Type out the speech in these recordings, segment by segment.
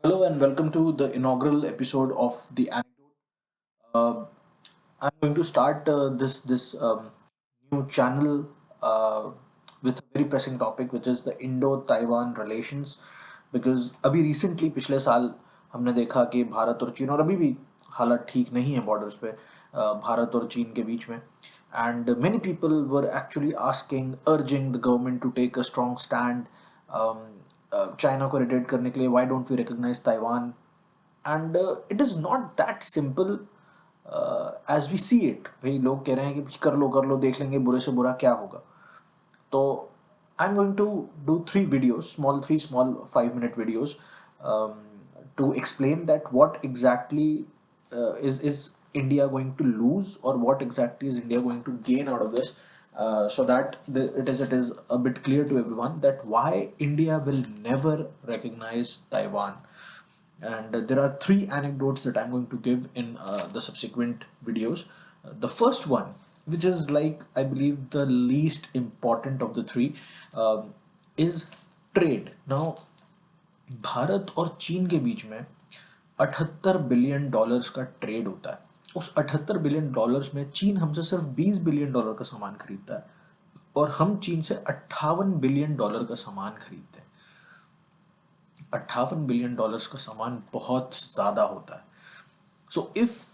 Hello and welcome to the inaugural episode of the Anecdote. Uh, I'm going to start this new channel with a very pressing topic, which is the Indo-Taiwan relations. Because अभी recently पिछले साल हमने देखा कि भारत और चीन और अभी भी हालात ठीक नहीं है बॉर्डर्स पे भारत और चीन के बीच में and many people were actually asking urging the government to take a strong stand China को इरिटेट करने के लिए why don't we recognize Taiwan and it is not that simple as we see it भाई लोग कह रहे हैं कि कर लो देख लेंगे बुरे से बुरा क्या होगा तो I'm going to do three videos, three small 5-minute videos um, to explain that what exactly is India going to lose or what exactly is India going to gain out of this, so that it is a bit clear to everyone that why India will never recognize Taiwan. And there are three anecdotes that I'm going to give in the subsequent videos. The first one, which is like I believe the least important of the three, is trade. Now, Bharat और चीन के बीच में 78 billion dollars का trade होता है। उस 78 billion dollars में चीन हमसे सिर्फ 20 बिलियन डॉलर का सामान खरीदता है और हम चीन से 58 बिलियन डॉलर का सामान खरीदते हैं। 58 बिलियन डॉलर्स का सामान बहुत ज़्यादा होता है। So if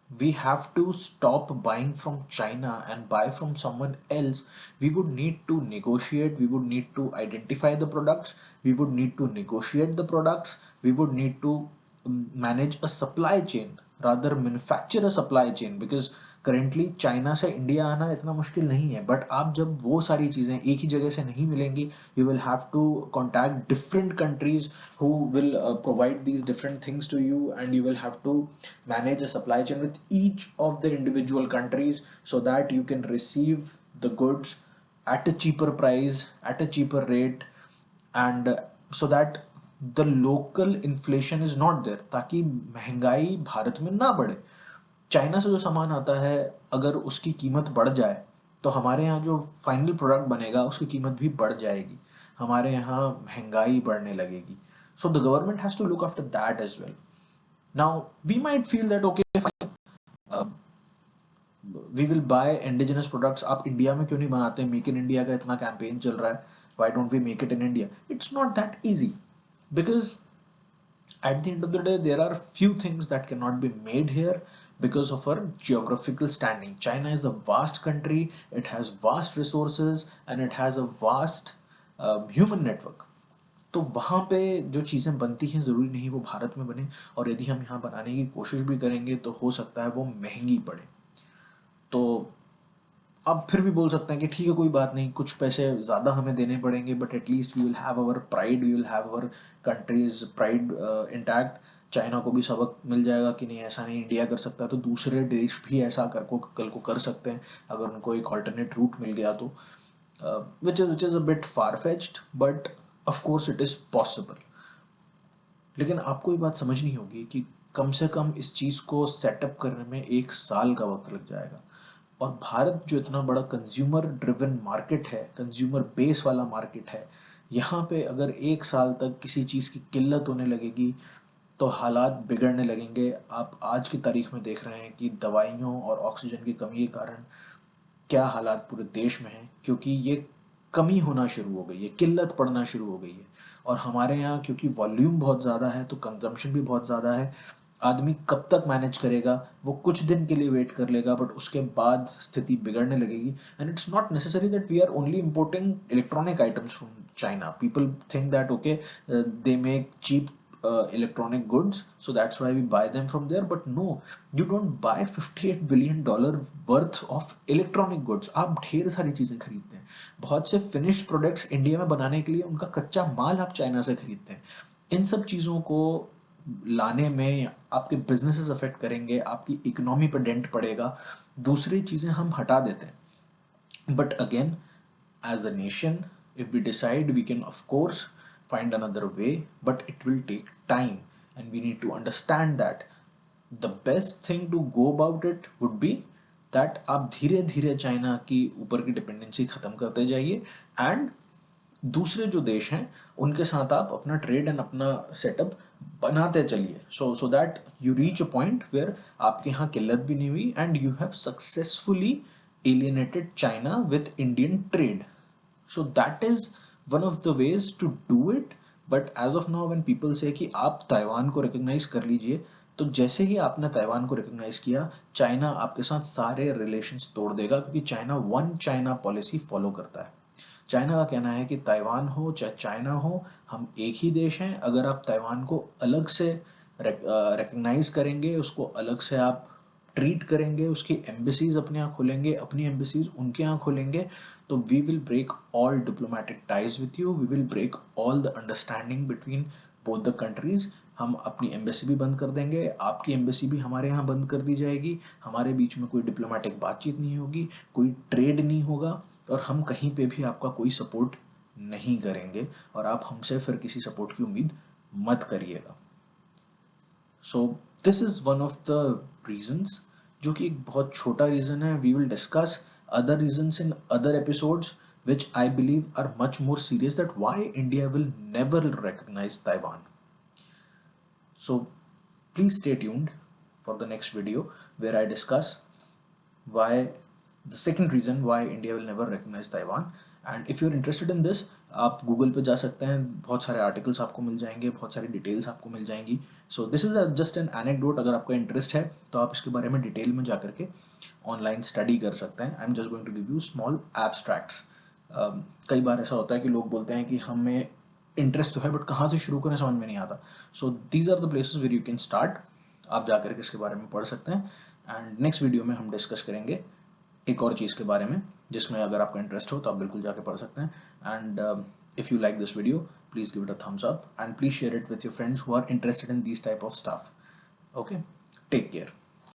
we have to stop buying from China and buy from someone else, we would need to negotiate, we would need to identify the products, we would need to negotiate the products, we would need to manage a supply chain, rather manufacture a supply chain, because currently China से India आना इतना मुश्किल नहीं है but आप जब वो सारी चीज़ें एक ही जगह से नहीं मिलेंगी you will have to contact different countries who will provide these different things to you and you will have to manage a supply chain with each of the individual countries so that you can receive the goods at a cheaper price, at a cheaper rate, and so that the local inflation is not there, ताकि महंगाई भारत में ना बढ़े। China से जो सामान आता है अगर उसकी कीमत बढ़ जाए तो हमारे यहाँ जो फाइनल प्रोडक्ट बनेगा उसकी कीमत भी बढ़ जाएगी, हमारे यहाँ महंगाई बढ़ने लगेगी। So the government has to look after that as well. Now we might feel that okay we will buy indigenous products, आप इंडिया में क्यों नहीं बनाते, मेक इन इंडिया का इतना कैंपेन चल रहा है, why don't we make it in India. It's not that easy because at the end of the day there are few things that cannot be made here because of our geographical standing. China is a vast country, it has vast resources and it has a vast human network. तो वहाँ पे जो चीज़ें बनती हैं ज़रूरी नहीं वो भारत में बने, और यदि हम यहाँ बनाने की कोशिश भी करेंगे तो हो सकता है वो महंगी पड़े। तो अब फिर भी बोल सकते हैं कि ठीक है कोई बात नहीं, कुछ पैसे ज़्यादा हमें देने पड़ेंगे but at least we will have our pride, we will have our country's pride intact. China को भी सबक मिल जाएगा कि नहीं ऐसा नहीं इंडिया कर सकता, तो दूसरे देश भी ऐसा कल को कर सकते हैं अगर उनको एक ऑल्टरनेट रूट मिल गया तो, which is a bit far fetched but of course it is possible. लेकिन आपको ये बात समझनी होगी कि कम से कम इस चीज़ को सेटअप करने में 1 साल का वक्त लग जाएगा, और भारत जो इतना बड़ा कंज्यूमर ड्रिवन मार्केट है, कंज्यूमर बेस वाला मार्केट है, यहाँ पे अगर 1 साल तक किसी चीज़ की किल्लत होने लगेगी तो हालात बिगड़ने लगेंगे। आप आज की तारीख में देख रहे हैं कि दवाइयों और ऑक्सीजन की कमी के कारण क्या हालात पूरे देश में हैं, क्योंकि ये कमी होना शुरू हो गई है, किल्लत पड़ना शुरू हो गई है। और हमारे यहाँ क्योंकि वॉल्यूम बहुत ज़्यादा है तो कंजम्पशन भी बहुत ज़्यादा है। आदमी कब तक मैनेज करेगा, वो कुछ दिन के लिए वेट कर लेगा बट उसके बाद स्थिति बिगड़ने लगेगी। And it's not necessary that we are only importing electronic items from China. People think that okay they make cheap electronic goods, so that's why we buy them from there, but no, you don't buy $58 billion worth of electronic goods। आप ढेर सारी चीज़ें खरीदते हैं, बहुत से finished products India में बनाने के लिए उनका कच्चा माल आप चाइना से खरीदते हैं। इन सब चीज़ों को लाने में आपके बिजनेसेस अफेक्ट करेंगे, आपकी इकोनॉमी पर डेंट पड़ेगा, दूसरी चीज़ें हम हटा देते हैं। But again as a nation, if we decide, we can of course find another way, but it will take time and we need to understand that the best thing to go about it would be that आप धीरे धीरे China की ऊपर की dependency ख़त्म करते जाइए and दूसरे जो देश हैं उनके साथ आप अपना ट्रेड एंड अपना सेटअप बनाते चलिए, so that you reach a point where आपके यहाँ किल्लत भी नहीं हुई and you have successfully alienated China with Indian trade. So that is one of the ways to do it. But as of now when people say कि आप Taiwan को recognise कर लीजिए, तो जैसे ही आपने ताइवान को रिकग्नाइज किया, चाइना आपके साथ सारे रिलेशंस तोड़ देगा, क्योंकि China one China policy follow करता है। चाइना का कहना है कि ताइवान हो चाहे चाइना हो, हम एक ही देश हैं। अगर आप ताइवान को अलग से रिकग्नाइज करेंगे, उसको अलग से आप ट्रीट करेंगे, उसकी एम्बेसीज अपने यहाँ खोलेंगे, अपनी एम्बेसीज उनके यहाँ खोलेंगे, तो we will break all diplomatic ties with you, we will break all the understanding between both the countries. हम अपनी एम्बेसी भी बंद कर देंगे, आपकी एम्बेसी भी हमारे यहाँ बंद कर दी जाएगी, हमारे बीच में कोई डिप्लोमेटिक बातचीत नहीं होगी, कोई ट्रेड नहीं होगा, और हम कहीं पे भी आपका कोई सपोर्ट नहीं करेंगे, और आप हमसे फिर किसी सपोर्ट की उम्मीद मत करिएगा। So this is one of the reasons, जो कि एक बहुत छोटा रीज़न है। We will discuss other reasons in other episodes which I believe are much more serious, that why India will never recognize Taiwan. So please stay tuned for the next video where I discuss why, the second reason why India will never recognize Taiwan. And if you're interested in this, आप Google पे जा सकते हैं, बहुत सारे articles आपको मिल जाएंगे, बहुत सारी डिटेल्स आपको मिल जाएंगी। सो this is just an anecdote. अगर आपका इंटरेस्ट है तो आप इसके बारे में डिटेल में जा करके ऑनलाइन स्टडी कर सकते हैं। I am just going to give you small abstracts. कई बार ऐसा होता है कि लोग बोलते हैं कि हमें इंटरेस्ट तो है बट कहाँ से शुरू करें समझ में नहीं आता। So these are the places where you can start. आप जा करके इसके बारे में पढ़ सकते हैं। एंड नेक्स्ट वीडियो में हम डिस्कस करेंगे एक और चीज़ के बारे में, जिसमें अगर आपका इंटरेस्ट हो तो आप बिल्कुल जाके पढ़ सकते हैं। And if you like this video, please give it a thumbs up and please share it with your friends who are interested in this type of stuff. Okay, take care.